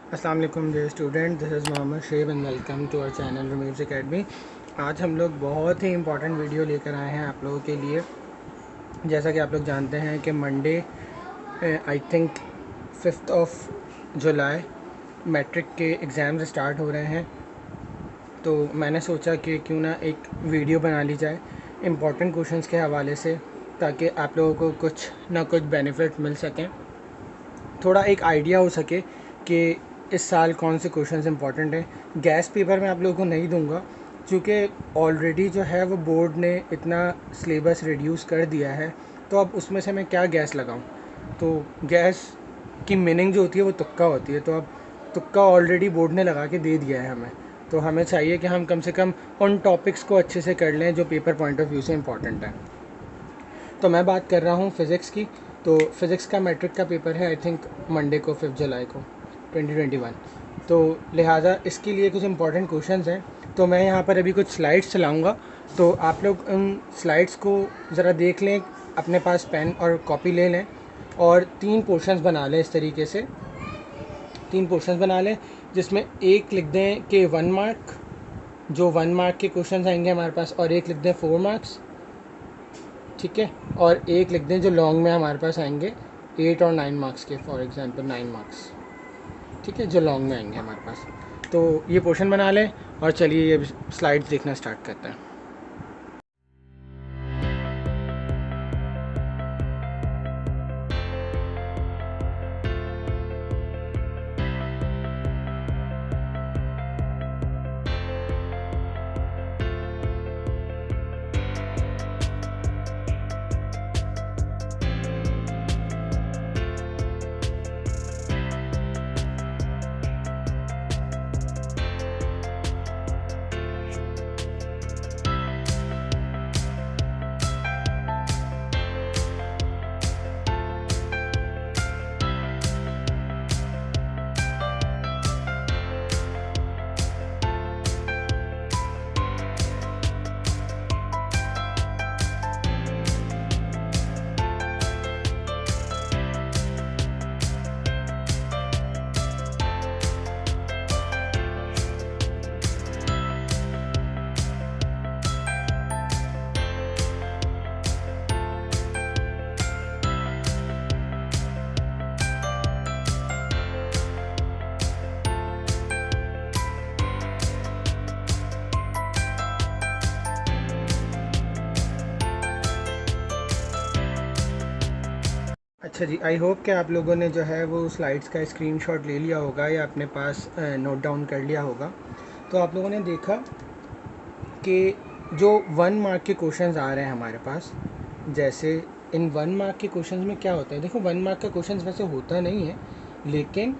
अस्सलाम वालेकुम dear student, this is Mohammad Sheb and welcome to our channel Rameez academy. आज हम लोग बहुत ही इंपॉर्टेंट वीडियो लेकर आए हैं आप लोगों के लिए। जैसा कि आप लोग जानते हैं कि मंडे आई थिंक 5 जुलाई मैट्रिक के एग्ज़ाम्स स्टार्ट हो रहे हैं। तो मैंने सोचा कि क्यों ना एक वीडियो बना ली जाए इम्पॉर्टेंट क्वेश्चंस के हवाले से, ताकि आप लोगों को कुछ ना कुछ बेनिफिट मिल सकें, थोड़ा एक आइडिया हो सके कि इस साल कौन से क्वेश्चंस इंपॉर्टेंट हैं। गैस पेपर मैं आप लोगों को नहीं दूंगा, क्योंकि ऑलरेडी जो है वो बोर्ड ने इतना सिलेबस रिड्यूस कर दिया है, तो अब उसमें से मैं क्या गैस लगाऊं। तो गैस की मीनिंग जो होती है वो तुक्का होती है, तो अब तुक्का ऑलरेडी बोर्ड ने लगा के दे दिया है हमें, तो हमें चाहिए कि हम कम से कम उन टॉपिक्स को अच्छे से कर लें जो पेपर पॉइंट ऑफ व्यू से इम्पॉर्टेंट है। तो मैं बात कर रहा हूँ फ़िज़िक्स की। तो फ़िज़िक्स का मैट्रिक का पेपर है आई थिंक मंडे को 5 जुलाई को 2021। तो लिहाजा इसके लिए कुछ इंपॉर्टेंट क्वेश्चंस हैं। तो मैं यहाँ पर अभी कुछ स्लाइड्स चलाऊँगा, तो आप लोग उन स्लाइड्स को ज़रा देख लें, अपने पास पेन और कॉपी ले लें और 3 पोर्शंस बना लें। इस तरीके से 3 पोर्शंस बना लें, जिसमें एक लिख दें कि 1 मार्क, जो 1 मार्क के क्वेश्चन आएंगे हमारे पास, और एक लिख दें 4 मार्क्स, ठीक है, और एक लिख दें जो लॉन्ग में हमारे पास आएंगे 8 और 9 मार्क्स के, फॉर एग्जांपल 9 मार्क्स, ठीक है, जो लॉन्ग में आएंगे हमारे पास। तो ये पोर्शन बना लें और चलिए ये स्लाइड्स देखना स्टार्ट करते हैं। अच्छा जी, आई होप कि आप लोगों ने जो है वो स्लाइड्स का स्क्रीनशॉट ले लिया होगा या अपने पास नोट डाउन कर लिया होगा। तो आप लोगों ने देखा कि जो 1 मार्क के क्वेश्चंस आ रहे हैं हमारे पास, जैसे इन 1 मार्क के क्वेश्चंस में क्या होता है, देखो 1 मार्क का क्वेश्चंस वैसे होता नहीं है, लेकिन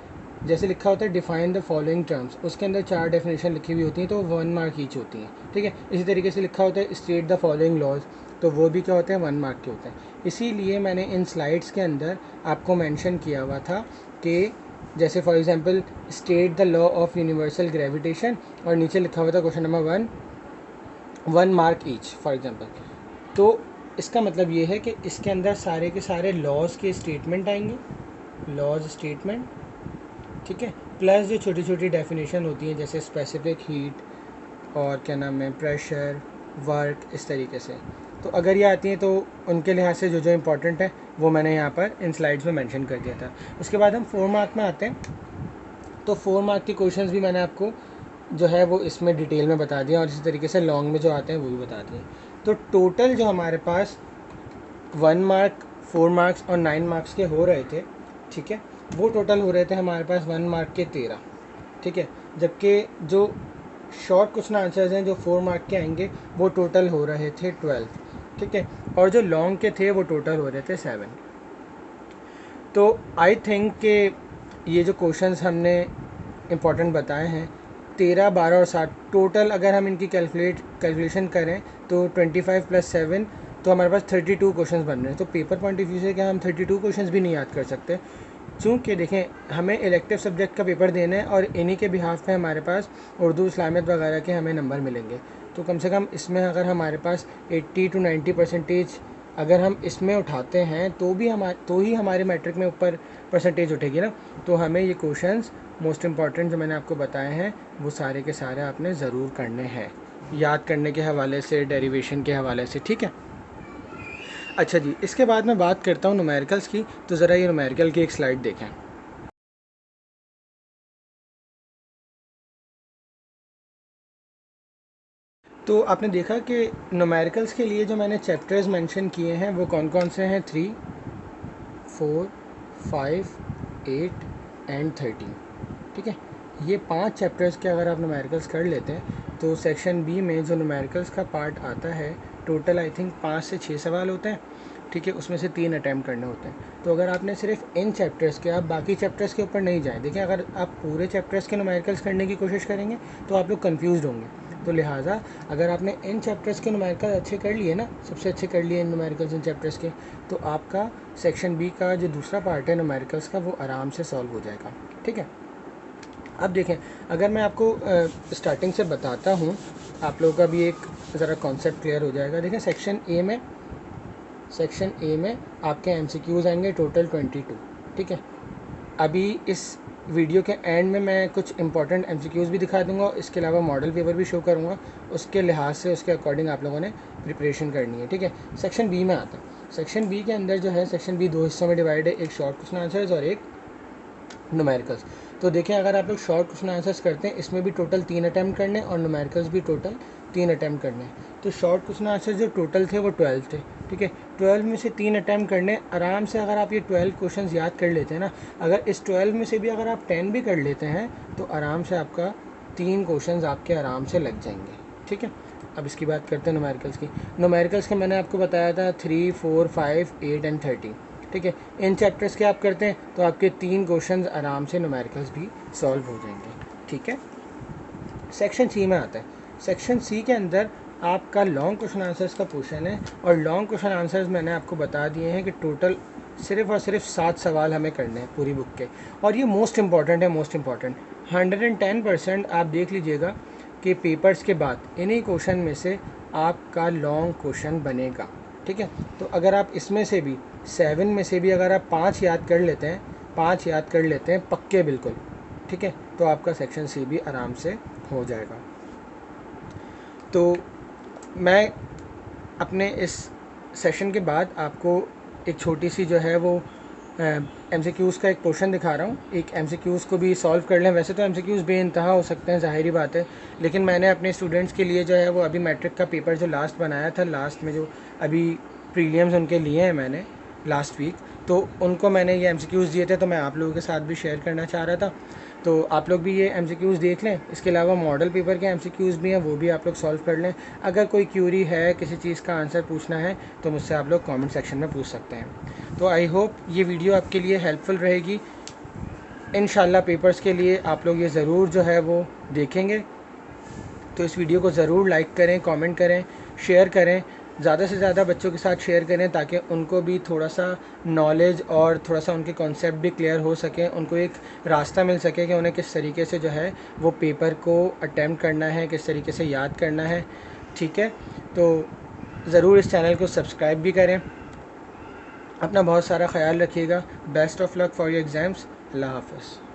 जैसे लिखा होता है डिफाइन द फॉलोइंग टर्म्स, उसके अंदर 4 डेफिनेशन लिखी हुई होती हैं, तो 1 मार्क ईच होती हैं, ठीक है। इसी तरीके से लिखा होता है स्टेट द फॉलोइंग लॉज, तो वो भी क्या होते हैं, 1 मार्क के होते हैं। इसीलिए मैंने इन स्लाइड्स के अंदर आपको मेंशन किया हुआ था कि जैसे for example state the law of universal gravitation, और नीचे लिखा हुआ था question number 1 mark each for example. तो इसका मतलब ये है कि इसके अंदर सारे के सारे लॉज के स्टेटमेंट आएंगे, लॉज स्टेटमेंट, ठीक है, प्लस जो छोटी छोटी डेफिनेशन होती हैं जैसे स्पेसिफिक हीट और क्या नाम है प्रेशर, वर्क, इस तरीके से। तो अगर ये आती हैं तो उनके लिहाज से जो जो इम्पोर्टेंट है वो मैंने यहाँ पर इन स्लाइड्स में मेंशन कर दिया था। उसके बाद हम 4 मार्क में आते हैं। तो 4 मार्क के क्वेश्चंस भी मैंने आपको जो है वो इसमें डिटेल में बता दिया, और इसी तरीके से लॉन्ग में जो आते हैं वो भी बता दिए। तो टोटल जो हमारे पास 1 मार्क, 4 मार्क्स और 9 मार्क्स के हो रहे थे, ठीक है, वो टोटल हो रहे थे हमारे पास 1 मार्क के 13, ठीक है, जबकि जो शॉर्ट क्वेश्चन आंसर्स हैं जो 4 मार्क के आएंगे वो टोटल हो रहे थे 12, ठीक है, और जो लॉन्ग के थे वो टोटल हो रहे थे 7। तो आई थिंक कि ये जो क्वेश्चंस हमने इम्पोर्टेंट बताए हैं 13, 12 और 7 टोटल, अगर हम इनकी कैलकुलेशन करें तो 25 + 7, तो हमारे पास 32 क्वेश्चंस बन रहे हैं। तो पेपर पॉइंट ऑफ व्यू से क्या हम 32 क्वेश्चंस भी नहीं याद कर सकते, चूँकि देखें हमें इलेक्टिव सब्जेक्ट का पेपर देना है और इन्हीं के बिहाफ पे हमारे पास उर्दू, इस्लामियत वगैरह के हमें नंबर मिलेंगे। तो कम से कम इसमें अगर हमारे पास 80 to 90% अगर हम इसमें उठाते हैं तो ही हमारे मैट्रिक में ऊपर परसेंटेज उठेगी ना। तो हमें ये क्वेश्चंस मोस्ट इम्पॉर्टेंट जो मैंने आपको बताए हैं वो सारे के सारे आपने ज़रूर करने हैं, याद करने के हवाले से, डेरिवेशन के हवाले से, ठीक है। अच्छा जी, इसके बाद मैं बात करता हूँ न्यूमेरिकल्स की। तो ज़रा ये न्यूमेरिकल की एक स्लाइड देखें। तो आपने देखा कि न्यूमेरिकल्स के लिए जो मैंने चैप्टर्स मेंशन किए हैं वो कौन कौन से हैं, 3, 4, 5, 8 एंड 13, ठीक है। ये 5 चैप्टर्स के अगर आप न्यूमेरिकल्स कर लेते हैं तो सेक्शन बी में जो न्यूमेरिकल्स का पार्ट आता है, टोटल आई थिंक 5 से 6 सवाल होते हैं, ठीक है। उसमें से 3 अटैम्प्ट करने होते हैं। तो अगर आपने सिर्फ इन चैप्टर्स के, आप बाकी चैप्टर्स के ऊपर नहीं जाएं। देखिए, अगर आप पूरे चैप्टर्स के न्यूमेरिकल्स करने की कोशिश करेंगे तो आप लोग कंफ्यूज होंगे। तो लिहाजा अगर आपने इन चैप्टर्स के न्यूमेरिकल अच्छे कर लिए ना, सबसे अच्छे कर लिए इन न्यूमेरिकल्स इन चैप्टर्स के, तो आपका सेक्शन बी का जो दूसरा पार्ट है न्यूमेरिकल्स का वो आराम से सॉल्व हो जाएगा, ठीक है। अब देखें, अगर मैं आपको स्टार्टिंग से बताता हूँ, आप लोगों का भी एक ज़रा कॉन्सेप्ट क्लियर हो जाएगा। देखें, सेक्शन ए में आपके एमसीक्यूज़ आएंगे टोटल 22, ठीक है। अभी इस वीडियो के एंड में मैं कुछ इंपॉर्टेंट एमसीक्यूज़ भी दिखा दूंगा, इसके अलावा मॉडल पेपर भी शो करूंगा। उसके लिहाज से, उसके अकॉर्डिंग आप लोगों ने प्रिपरेशन करनी है, ठीक है। सेक्शन बी में आता है। सेक्शन बी के अंदर जो है, सेक्शन बी 2 हिस्सों में डिवाइड है, एक शॉर्ट क्वेश्चन आंसर्स और एक न्यूमेरिकल्स। तो देखें, अगर आप लोग शॉर्ट क्वेश्चन आंसर्स करते हैं, इसमें भी टोटल 3 अटैम्प्ट करने और न्यूमेरिकल्स भी टोटल 3 अटैम्प्ट करने। तो शॉर्ट क्वेश्चन आंसर जो टोटल थे वो 12 थे, ठीक है। 12 में से 3 अटैम्प्ट करने आराम से। अगर आप ये 12 क्वेश्चन याद कर लेते हैं ना, अगर इस 12 में से भी अगर आप 10 भी कर लेते हैं तो आराम से आपका 3 क्वेश्चन आपके आराम से लग जाएंगे, ठीक है। अब इसकी बात करते हैं न्यूमेरिकल्स की। न्यूमेरिकल्स के मैंने आपको बताया था 3, 4, 5, 8 एंड 13, ठीक है। इन चैप्टर्स के आप करते हैं तो आपके 3 क्वेश्चंस आराम से न्यूमेरिकल्स भी सॉल्व हो जाएंगे, ठीक है। सेक्शन सी में आता है। सेक्शन सी के अंदर आपका लॉन्ग क्वेश्चन आंसर्स का पोर्शन है, और लॉन्ग क्वेश्चन आंसर्स मैंने आपको बता दिए हैं कि टोटल सिर्फ और सिर्फ 7 सवाल हमें करने हैं पूरी बुक के। और ये मोस्ट इंपॉर्टेंट है, मोस्ट इंपॉर्टेंट 110% आप देख लीजिएगा कि पेपर्स के बाद इन्हीं क्वेश्चन में से आपका लॉन्ग क्वेश्चन बनेगा, ठीक है। तो अगर आप इसमें से भी 7 में से भी अगर आप 5 याद कर लेते हैं, 5 याद कर लेते हैं पक्के बिल्कुल, ठीक है, तो आपका सेक्शन सी भी आराम से हो जाएगा। तो मैं अपने इस सेशन के बाद आपको एक छोटी सी जो है वो एमसीक्यूज़ का एक पोर्शन दिखा रहा हूँ। एक एमसीक्यूज़ को भी सॉल्व कर लें। वैसे तो एमसीक्यूज़ बेइंतहा हो सकते हैं, ज़ाहिरी बात है, लेकिन मैंने अपने स्टूडेंट्स के लिए जो है वो अभी मैट्रिक का पेपर जो लास्ट बनाया था, लास्ट में जो अभी प्रीलिम्स उनके लिए हैं मैंने लास्ट वीक, तो उनको मैंने ये एमसीक्यूज़ दिए थे, तो मैं आप लोगों के साथ भी शेयर करना चाह रहा था। तो आप लोग भी ये एमसीक्यूज़ देख लें। इसके अलावा मॉडल पेपर के एमसीक्यूज़ भी हैं, वो भी आप लोग सॉल्व कर लें। अगर कोई क्यूरी है, किसी चीज़ का आंसर पूछना है, तो मुझसे आप लोग कमेंट सेक्शन में पूछ सकते हैं। तो आई होप ये वीडियो आपके लिए हेल्पफुल रहेगी। इंशाल्लाह पेपर्स के लिए आप लोग ये ज़रूर जो है वो देखेंगे। तो इस वीडियो को ज़रूर लाइक करें, कमेंट करें, शेयर करें, ज़्यादा से ज़्यादा बच्चों के साथ शेयर करें, ताकि उनको भी थोड़ा सा नॉलेज और थोड़ा सा उनके कॉन्सेप्ट भी क्लियर हो सके, उनको एक रास्ता मिल सके कि उन्हें किस तरीके से जो है वो पेपर को अटैम्प्ट करना है, किस तरीके से याद करना है, ठीक है। तो ज़रूर इस चैनल को सब्सक्राइब भी करें। अपना बहुत सारा ख्याल रखिएगा। Best of luck for your exams. अल्लाह हाफ़िज़।